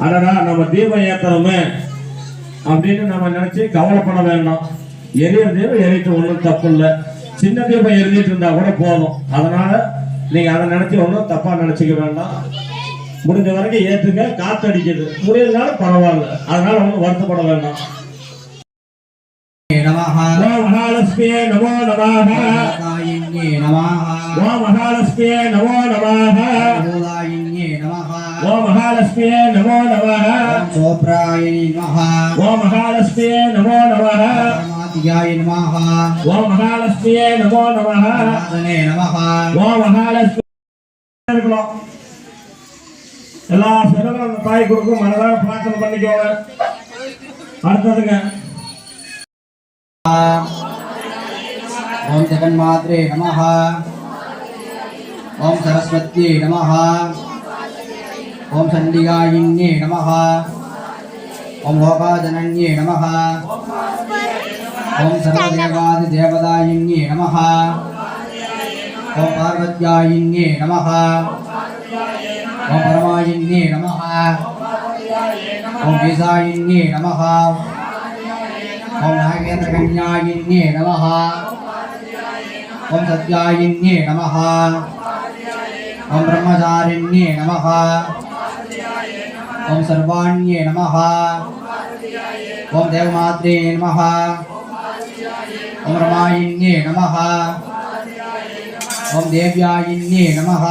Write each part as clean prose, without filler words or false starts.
அடடா நம்ம தீபம் ஏத்துறோமே அப்படின்னு நம்ம நினைச்சு கவலைப்பட வேண்டாம். எரியற தீபம் எரிட்டு ஒன்றும் தப்பு இல்லை. சின்ன தீபம் எரிஞ்சிட்டு இருந்தா கூட போதும். அதனால நீங்க அதை நினைச்சு ஒன்றும் தப்பா நினைச்சுக்க வேண்டாம். முடிஞ்ச வரைக்கும் ஏத்துக்க. காத்தடிக்குது, முடியலனாலும் பரவாயில்ல. அதனால ஒன்றும் வருத்தப்பட வேண்டாம். महालक्ष्म्ये नमो नमः। नमः महालक्ष्म्ये नमो नमः। ओ महालक्ष्म्ये नमो नमः। सोप्रायिणी नमः। ओ महालक्ष्म्ये नमो नमः। परमात्याय नमः। ओ महालक्ष्म्ये नमो नमः। नमः ओ महालक्ष्मी எல்லா செல்வங்களும் அந்த தாய் கொடுக்கும். மனதார பிரார்த்தனை பண்ணிக்கோங்க. அடுத்ததுங்க ओम जगन्मात्रे नमः। ओम सरस्वत्यै नमः। ओम चण्डिकायिन्ये नमः। ओम लोकाजनन्ये नमः। ओम सर्वदेवादिदेवतायिन्ये नमः। ओम पार्वत्यायिन्ये नमः। ओम परमायिन्ये नमः। ओम ईशायिन्ये नमः। ओम नागेन्द्रकन्यायिन्ये नमः। ओम सत्यायिन्ये नमः। ओम ब्रह्मचारिण्ये नमः। ओम सर्वाण्ये नमः। ओम देवमात्रे नमः। ओम रमायिन्ये नमः। ओम देव्यायिन्ये नमः।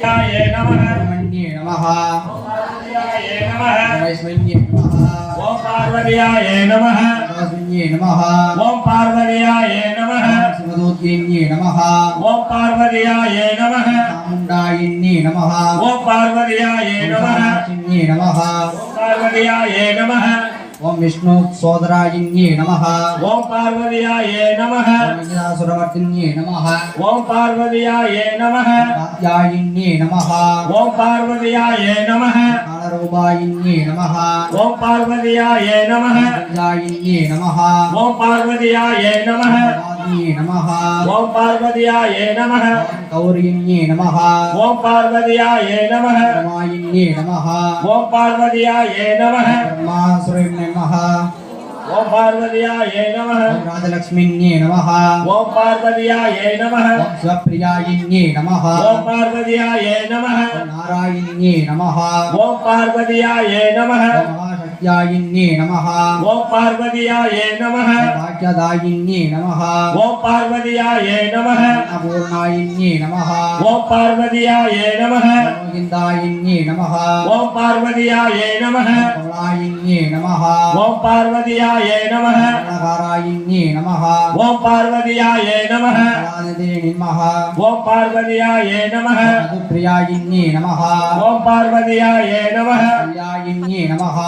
ब्रह्मण्ये नमः। वैष्णव्ये नमः। ओम पार्वत्याय नमः। अस्मिन्ये नमः। ओम पार्वत्याय नमः। शिवदूत्ये नमः। ओम पार्वत्याय नमः। चामुण्डायिन्ये नमः। ओम पार्वत्याय नमः। चिन्ये नमः। ओम पार्वत्याय नमः। ओम विष्णु सोदरायिन्ये नमः। ओम पार्वत्याय नमः। ओम महिषासुरमर्दिन्ये नमः। ओम पार्वत्याय नमः। कात्यायिन्ये नमः। ओम पार्वत्याय नमः। कालरूपायिन्ये नमः। ओम पार्वत्याय नमः। गञ्जायिन्ये नमः। ओम पार्वत्याय नमः। पाद्ये नमः। ओम पार्वत्याय नमः। गौरीन्ये नमः। ओम पार्वत्याय नमः। रमायिन्ये नमः। ओम पार्वत्याय नमः। ब्रह्मासुरन्ये नमः। ओम पार्वत्याय नमः। ओम राजलक्ष्मीन्ये नमः। ओम पार्वत्याय नमः। ओम शिवप्रियायिन्ये नमः। ओम पार्वत्याय नमः। ओम नारायिन्ये नमः। ओम पार्वत्याय नमः। ओम महाशक्त्यायिन्ये नमः। ओम पार्वत्याय नमः। भाग्यदायिन्ये नमः। ओम पार्वत्याय नमः। अन्नपूर्णायिन्ये नमः। ओम पार्वत्याय नमः। गोविन्दायिन्ये नमः। ओम पार्वत्याय नमः। कमलायिन्ये नमः। ओम पार्वत्याय नमः। नगारायिन्ये नमः। ओम पार्वत्याय नमः। कलानिधे नमः। ओम पार्वत्याय नमः। मधुप्रियायिन्ये नमः। ओम पार्वत्याय नमः। प्रियायिन्ये नमः।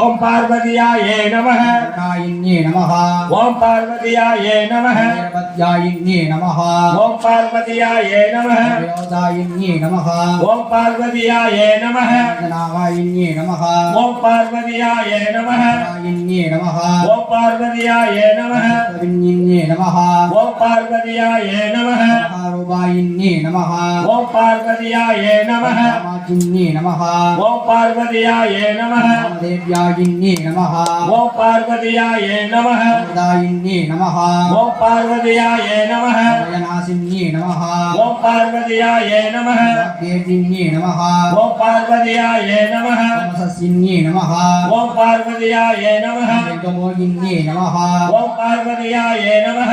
ओम पार्वत्याय नमः। कर्णायिन्ये नमः। ओम पार्वत्याय नमः। वीरभद्रायिन्ये नमः। ओम पार्वत्याय नमः। विरोधायिन्ये नमः। ओम पार्वत्याय नमः। नागायिन्ये नमः। ओम पार्वत्याय नमः। रायिन्ये नमः। ओम पार्वत्याय नमः। कविन्ये नमः। ओम पार्वत्याय नमः। महारूपायिन्ये नमः। ओम पार्वत्याय नमः। कामाचिन्ये नमः। ओम पार्वत्याय नमः। देव्यायिन्ये नमः। ओम पार्वत्याय नमः। दायिन्ये नमः। ओम पार्वत्याय नमः। भयनाशिन्ये नमः। ओम पार्वत्याय नमः। देव्ये नमः। ओम पार्वत्याय नमः। तमसस्यन्ये नमः। ओम पार्वत्याय नमः। वेदमोहिन्ये नमः। ओम पार्वत्याय नमः।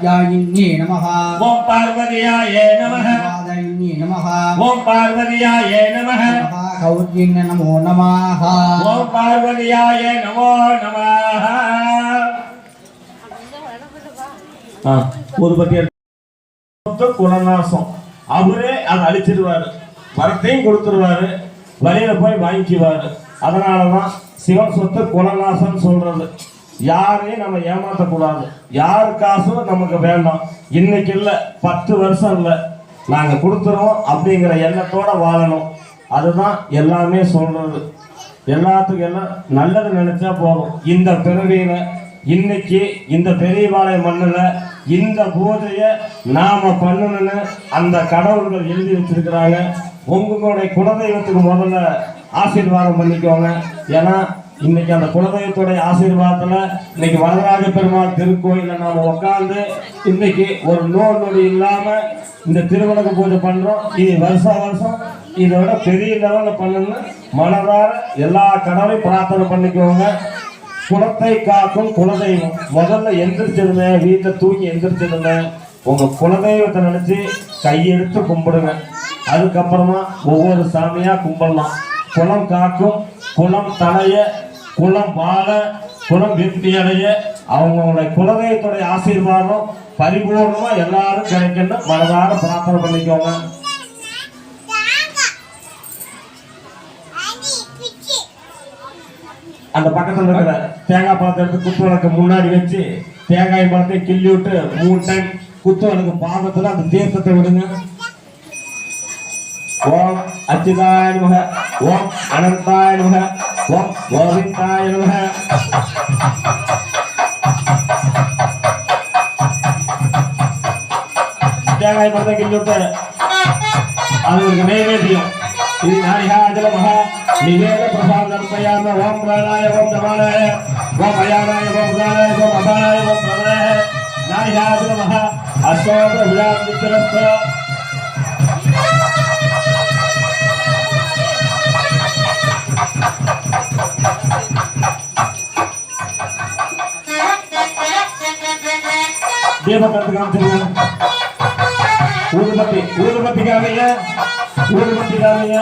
कार्यायिन्ये नमः। ओम पार्वत्याय नमः। पादायिन्ये नमः। ओम पार्वत्याय नमः। महागौर्यन्ये नमो नमः। ओम पार्वत्याय नमो नमः। ஒரு பத்திய குலநாசம் அவரே அதை அழிச்சிருவாரு, வரத்தையும் கொடுத்துருவாரு, வழியில போய் வாங்கிக்குவாரு. அதனாலதான் சிவன் சொத்து குலநாசம் சொல்றது. யாரையும் நம்ம ஏமாற்றக்கூடாது. யார் காசும் நமக்கு வேண்டாம். இன்னைக்கு இல்லை, 10 வருஷம் இல்லை, நாங்க கொடுத்துருவோம் அப்படிங்கிற எண்ணத்தோட வாழணும். அதுதான் எல்லாமே சொல்றது. எல்லாத்துக்கும் எல்லாம் நல்லது நினைச்சா போதும். இந்த பிறவியில இன்னைக்கு இந்த பெரியபாளைய மண்ணுல இந்த பூஜையை நாம பண்ணணும்னு அந்த கடவுள்கள் எழுதி வச்சிருக்கிறாங்க. உங்களுடைய குலதெய்வத்துக்கு முதல்ல ஆசீர்வாதம் பண்ணிக்கோங்க. ஏன்னா இன்னைக்கு அந்த குலதெய்வத்துடைய ஆசீர்வாதத்துல இன்னைக்கு வரதராஜ பெருமாள் திருக்கோயில நாம உட்கார்ந்து இன்னைக்கு ஒரு நோய் இல்லாம இந்த திருவிளக்கு பூஜை பண்றோம். இது வருஷம் இதோட பெரிய லெவல்ல பண்ணணும்னு மனதார எல்லா கடவுளையும் பிரார்த்தனை பண்ணிக்கோங்க. குலத்தை காக்கும் குலதெய்வம். முதல்ல எந்திரிச்சிருங்க, வீட்டை தூக்கி எந்திரிச்சிருங்க, உங்க குலதெய்வத்தை நினைச்சு கையெடுத்து கும்பிடுங்க. அதுக்கப்புறமா ஒவ்வொரு சாமியா கும்பிடலாம். குலம் காக்கும், குலம் தலைய, குலம் வாழ, குலம் விருத்தி அடைய அவங்களுடைய குலதெய்வத்துடைய ஆசீர்வாதம் பரிபூர்ணமா எல்லாரும் கிடைக்கணும் மனதார பிரார்த்தனை பண்ணிக்கோங்க. அந்த பக்கத்துல இருக்கிற தேங்காய் பழத்தை எடுத்து குத்து விளக்கு முன்னாடி வச்சு தேங்காய் பழத்தை கிள்ளி விட்டு 3 டைம் குத்து விளக்கு பாதத்துல அந்த தீர்த்தத்தை விடுங்க. ஓம் அச்சுதாய நமக, ஓம் அனந்தாய நமக, ஓம் கோவிந்தாய நமக. தேங்காய் பழத்தை கிள்ளி விட்டு அது ஒரு நைவேத்தியம். இது நாரிகாஜல மகா நிவேத பிரசாதர்ப்பயாம. ஓம் பிராணாய, ஓம் தமானாய, ஓம் அயானாய, ஓம் உதானாய, ஓம் அபானாய, ஓம் பிரமணாய. நாரிகாஜல மகா அசோக விழாந்திரஸ்த. தீபத்தை காமிச்சிருங்க. ஊதுபத்தி ஊதுபத்தி காமிங்க, ஊதுபத்தி காமிங்க.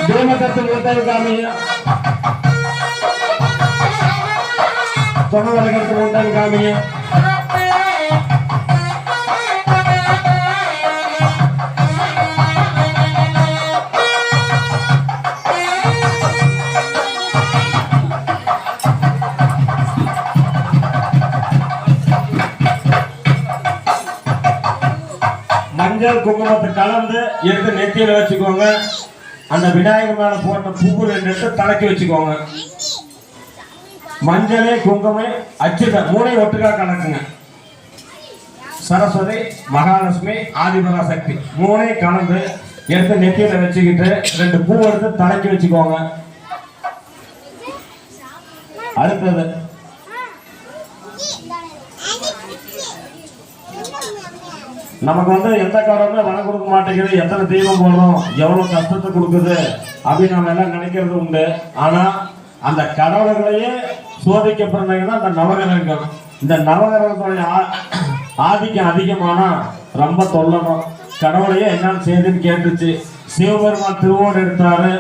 தேவதத்தில் ஊதல் காமிங்க, தொகவரகத்தில் ஊதல் காமிங்க. மஞ்சள் குங்குமத்தை கலந்து எடுத்து நெத்தியில வச்சுக்கோங்க. அந்த விநாயகர் மேல போட்ட பூவு 2 எடுத்து தலைக்கு வச்சுக்கோங்க. மஞ்சளே குங்குமே அச்சுத 3 ஒட்டுக்கா கலக்குங்க. சரஸ்வதி, மகாலட்சுமி, ஆதிபராசக்தி 3 கலந்து எடுத்து நெத்தியில வச்சுக்கிட்டு 2 பூ எடுத்து தலைக்கு வச்சுக்கோங்க. அடுத்தது நமக்கு எந்த கடவுளுமே வரம் கொடுக்க மாட்டேங்குது, எத்தனை தெய்வம் போடுறோம், எவ்வளவு கஷ்டத்தை கொடுக்குது அப்படின்னு நம்ம எல்லாம் நினைக்கிறது உண்டு. ஆனா அந்த கடவுள்களையே சோதிக்கப்படுறதுதான் அந்த நவகிரகங்கள். இந்த நவகிரகத்துடைய ஆதிக்கம் அதிகமானா ரொம்ப தொல்லணும். கடவுளையே என்னன்னு செய்யுதுன்னு கேட்டுச்சு. சிவபெருமான் திருவோடு எடுத்தாரு.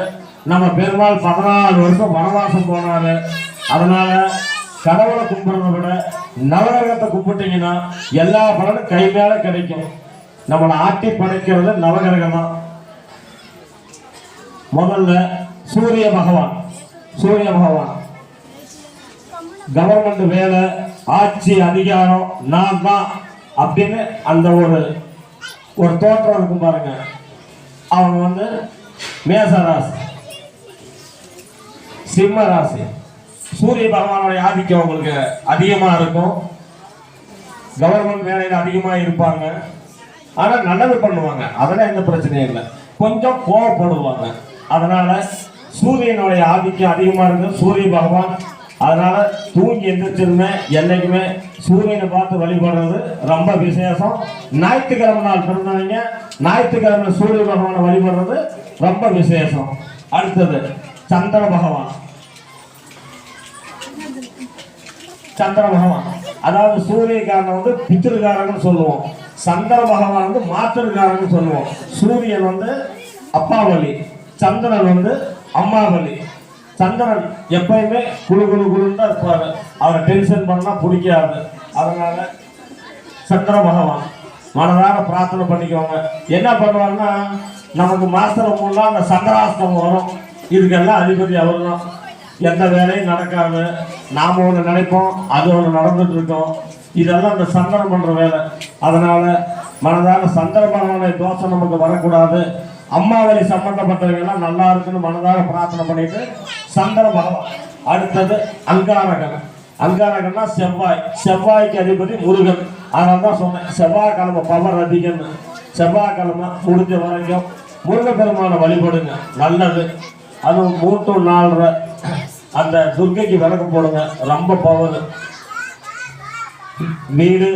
நம்ம பெருமாள் 14 வருஷம் வனவாசம் போனாரு. அதனால கடவுளை கும்பிடுறத விட நவகிரகத்தை கும்பிட்டீங்கன்னா எல்லா பலனும் கை மேல கிடைக்கும். நம்மளை ஆட்டி படைக்கிறது நவகிரகம் தான். முதல்ல சூரிய பகவான். சூரிய பகவான் கவர்மெண்ட் வேலை, ஆட்சி, அதிகாரம் நான் தான் அப்படின்னு அந்த ஒரு தோற்றம் இருக்கும் பாருங்க. அவங்க மேசராசி, சிம்ம ராசி. சூரிய பகவானுடைய ஆதிக்கம் அவங்களுக்கு அதிகமா இருக்கும். கவர்மெண்ட் வேலையில அதிகமா இருப்பாங்க. ஆனா நல்லது பண்ணுவாங்க, அதெல்லாம் எந்த பிரச்சனையும் இல்லை. கொஞ்சம் கோவப்படுவாங்க. அதனால சூரியனுடைய ஆதிக்கம் அதிகமா இருக்கு சூரிய பகவான். அதனால தூங்கி எந்திரிச்சிருமே என்னைக்குமே சூரியனை பார்த்து வழிபடுறது ரொம்ப விசேஷம். ஞாயிற்றுக்கிழமை நாள் பிறந்தவங்க ஞாயிற்றுக்கிழமை சூரிய பகவானை வழிபடுறது ரொம்ப விசேஷம். அடுத்தது சந்திர பகவான். சந்திர பகவான் அதாவது சூரியகாரன் பித்திருக்காரன் சொல்லுவோம். சந்திர பகவான் மாத்திருக்காரன் சொல்லுவோம். சூரியன் அப்பாவளி, சந்திரன் அம்மாவளி. சந்திரன் எப்பயுமே குழு குழு குழுன்னு தான் இருப்பாரு. அவரை டென்ஷன் பண்ணா பிடிக்காது. அதனால சந்திர பகவான் மனதார பிரார்த்தனை பண்ணிக்கோங்க. என்ன பண்ணுவாங்கன்னா நமக்கு மாசத்துல 3 நாள் அந்த சந்திராஷ்டமம் வரும். இதுக்கெல்லாம் அதிபதி அவர் தான். எந்த வேலையும் நடக்காது. நாம ஒன்று நினைப்போம், அது ஒன்று நடந்துட்டு இருக்கோம். இதெல்லாம் அந்த சந்திரன் பண்ற வேலை. அதனால மனதார சந்திர பகவானுடைய தோஷம் நமக்கு வரக்கூடாது. அம்மாவளி சம்பந்தப்பட்டவங்க எல்லாம் நல்லா இருக்குன்னு மனதாக பிரார்த்தனை பண்ணிட்டு சந்திர பகவான். அடுத்தது அங்காரகன். அங்காரகன்னா செவ்வாய். செவ்வாய்க்கு அதிபதி முருகன். அதனால தான் சொன்னேன் செவ்வாய்க்கிழமை பவர் அதிகம்னு. செவ்வாய்க்கிழமை முடிஞ்ச வரைக்கும் முருகப்பெருமானை வழிபடுங்க, நல்லது. அதுவும் 3 to 4 அந்த துர்க்கைக்கு விளக்கு போடுங்க, ரொம்ப பவர். வீடு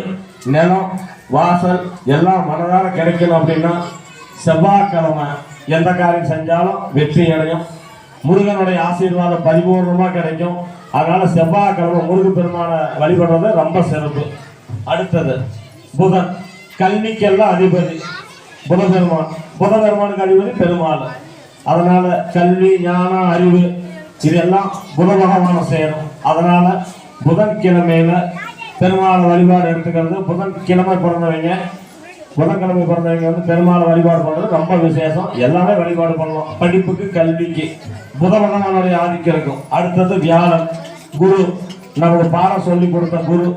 நிலம் வாசல் எல்லாம் மனதார கிடைக்கணும் அப்படின்னா செவ்வாய்க்கிழமை எந்த காரியம் செஞ்சாலும் வெற்றி அடையும், முருகனுடைய ஆசீர்வாதம் பரிபூர்ணமா கிடைக்கும். அதனால செவ்வாய்க்கிழமை முருகப்பெருமானை வழிபடுறது ரொம்ப சிறப்பு. அடுத்தது புதன், கல்விக்கெல்லாம் அதிபதி புதபெருமான். புதபெருமானுக்கு அதிபதி பெருமாள். அதனால கல்வி ஞானம் அறிவு இதெல்லாம் புத பகவானை சேரும். அதனால புதன்கிழமையில பெருமாள் வழிபாடு எடுத்துக்கிறது. புதன்கிழமை பிறந்தவங்க வந்து பெருமாள் வழிபாடு பண்றது ரொம்ப விசேஷம். எல்லாமே வழிபாடு பண்ணலாம், படிப்புக்கு கல்விக்கு புத பகவானுடைய ஆதிக்கம் இருக்கும். அடுத்தது வியாழன், குரு, நமக்கு பாடம் சொல்லி கொடுத்த குரு.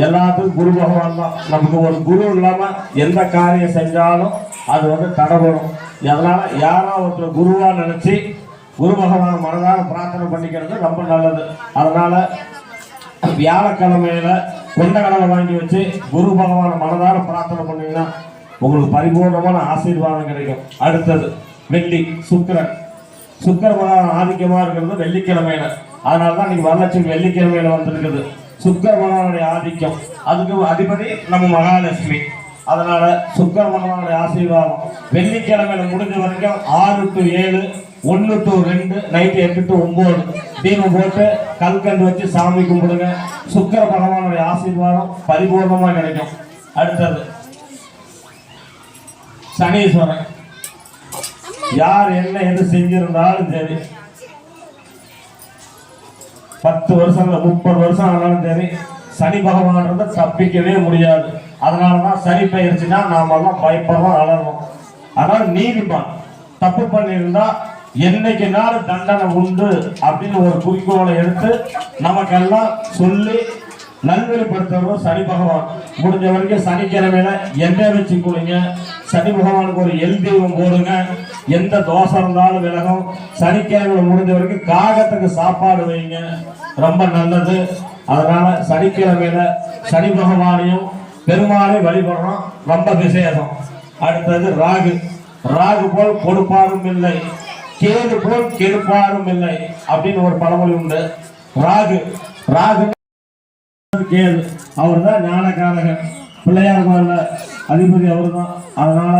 எல்லாத்துக்கும் குரு பகவான் தான். நமக்கு ஒரு குரு இல்லாம எந்த காரியம் செஞ்சாலும் அது வந்து தடைபடும். அதனால யாரோ ஒருத்தர் குருவா நினைச்சு குரு பகவான் மனதார பிரார்த்தனை பண்ணிக்கிறது ரொம்ப நல்லது. அதனால வியாழக்கிழமையில கொண்ட கடலை வாங்கி வச்சு குரு பகவான மனதார பிரார்த்தனை பண்ணீங்கன்னா உங்களுக்கு பரிபூர்ணமான ஆசீர்வாதம் கிடைக்கும். அடுத்தது வெள்ளி, சுக்கிரன். சுக்கிர பகவான் ஆதிக்கமா இருக்கிறது வெள்ளிக்கிழமையில. அதனாலதான் நீங்க வரலட்சுமி வெள்ளிக்கிழமையில வந்திருக்குது. சுக்கிர பகவானுடைய ஆதிக்கம், அதுக்கு அதிபதி நம்ம மகாலட்சுமி. அதனால சுக்கிர பகவானுடைய ஆசீர்வாதம் வெள்ளிக்கிழமையில முடிஞ்ச வரைக்கும் 6 to 7, 1 to 2, நைட்டு 8 to 9 தீபம் போட்டு கல்கண்டு வச்சு சாமி கும்பிடுங்க. சுக்கிர பகவானுடைய ஆசீர்வாதம் பரிபூர்ணமா கிடைக்கும். அடுத்தது சனீஸ்வரன். யார் என்ன எது செஞ்சிருந்தாலும் சரி, 10 வருஷம் 30 வருஷம் ஆனாலும் சரி, சனி பகவான் தப்பிக்கவே முடியாது. அதனாலதான் சனி பயிற்சினா நாம எல்லாம் பயப்படலாம், அலறணும். அதனால நீதிமான் தப்பு பண்ணியிருந்தா என்னைக்குனாலும் தண்டனை உண்டு அப்படின்னு ஒரு குறிக்கோளை எடுத்து நமக்கெல்லாம் சொல்லி நல்வழிப்படுத்துறோம் சனி பகவான். முடிஞ்ச வரைக்கும் சனிக்கிழமையில எண்ணெய் வச்சு கொடுங்க, சனி பகவானுக்கு ஒரு எல் தெய்வம் போடுங்க, எந்த தோசை இருந்தாலும் விலகும். சனிக்கிழமையில முடிஞ்ச வரைக்கும் காகத்துக்கு சாப்பாடு வைங்க, ரொம்ப நல்லது. அதனால சனிக்கிழமையில சனி பகவானையும் பெருமாளையும் வழிபடுறோம், ரொம்ப விசேஷம். அடுத்தது ராகு. ராகு போல் கொடுப்பாரும் இல்லை, கேது போல் கெடுப்பாரும் இல்லை அப்படின்னு ஒரு பழமொழி உண்டு. ராகு கேது அவர் தான் ஞானகாரகன், பிள்ளையார் கோயில்ல அதிபதி அவர் தான். அதனால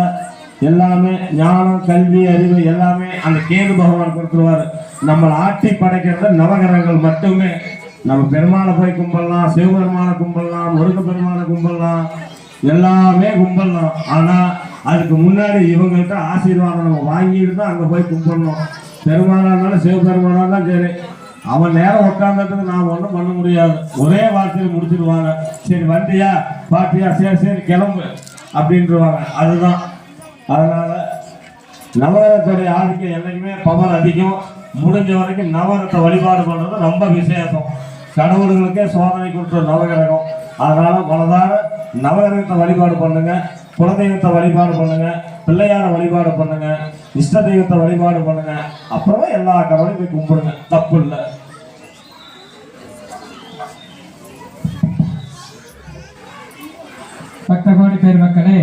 எல்லாமே ஞானம் கல்வி அறிவு எல்லாமே அந்த கேது பகவான் கொடுத்துருவாரு. நம்ம ஆட்டி படைக்கிறது நவகிரகங்கள் மட்டுமே. நம்ம பெருமாளை போய் கும்பிடலாம், சிவபெருமான கும்பிடலாம், முருக பெருமான கும்பிடலாம், எல்லாமே கும்பிடலாம். ஆனா அதுக்கு முன்னாடி இவங்கள்ட்ட ஆசீர்வாதம் நம்ம வாங்கிட்டு தான் அங்க போய் கும்பிடணும். பெருமானா இருந்தாலும் சிவபெருமானா தான் சரி, அவன் நேரம் உட்கார்ந்ததுக்கு நாம் ஒன்றும் பண்ண முடியாது. ஒரே வார்த்தையில் முடிச்சிருவாங்க. சரி வண்டியா பாட்டியா, சரி சரி கிளம்பு அப்படின்றவாங்க. அதுதான். அதனால நவகிரகத்துடைய ஆதிக்கம் என்னைக்குமே பவர் அதிகம். முடிஞ்ச வரைக்கும் நவகிரகத்தை வழிபாடு பண்றது ரொம்ப விசேஷம். கடவுளுங்களுக்கே சோதனை கொடுத்த நவகிரகம். அதனால மனதார நவகிரகத்தை வழிபாடு பண்ணுங்க, குலதெய்வத்தை வழிபாடு பண்ணுங்க, பிள்ளையார வழிபாடு பண்ணுங்க, இஷ்ட தெய்வத்தை வழிபாடு பண்ணுங்க. அப்புறமா எல்லா கடவுளையும் போய் கும்பிடுங்க, தப்பு இல்லை. பக்தகோடி பெருமக்களே,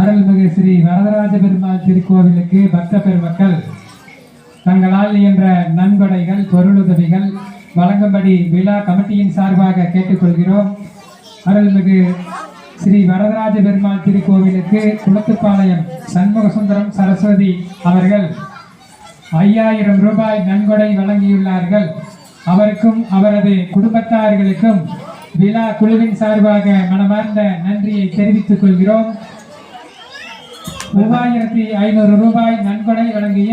அருள்மிகு ஸ்ரீ வரதராஜ பெருமாள் திருக்கோவிலுக்கு பக்த பெருமக்கள் தங்களால் இயன்ற நன்கொடைகள் பொருளுதவிகள் வழங்கும்படி விழா கமிட்டியின் சார்பாக கேட்டுக்கொள்கிறோம். அருள்மிகு ஸ்ரீ வரதராஜ பெருமாள் திருக்கோவிலுக்கு குளத்துப்பாளையம் சண்முக சுந்தரம் சரஸ்வதி அவர்கள் 5000 ரூபாய் நன்கொடை வழங்கியுள்ளார்கள். அவருக்கும் அவரது குடும்பத்தார்களுக்கும் விழா குழுவின் சார்பாக மனமார்ந்த நன்றியை தெரிவித்துக் கொள்கிறோம். 3500 ரூபாய் நன்கொடை வழங்கிய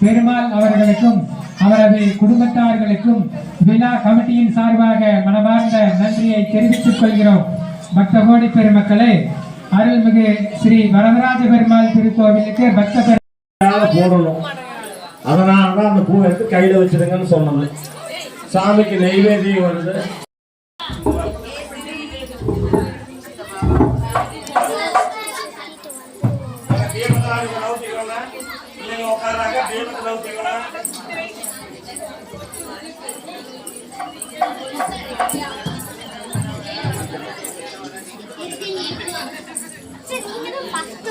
பெருமாள் அவர்களுக்கும் அவரது குடும்பத்தார்களுக்கும் விழா கமிட்டியின் சார்பாக மனமார்ந்த நன்றியை தெரிவித்துக் கொள்கிறோம். பக்தகோடி பெருமக்களே, அருள்மிகு ஸ்ரீ வரதராஜ பெருமாள் திருக்கோவிலுக்கு பக்த போடணும். அதனாலதான் அந்த பூ எடுத்து கையில வச்சிருங்கன்னு சொன்னது. சாமிக்கு நெய்வேதியம் வருது. சரி ஃபர்ஸ்ட்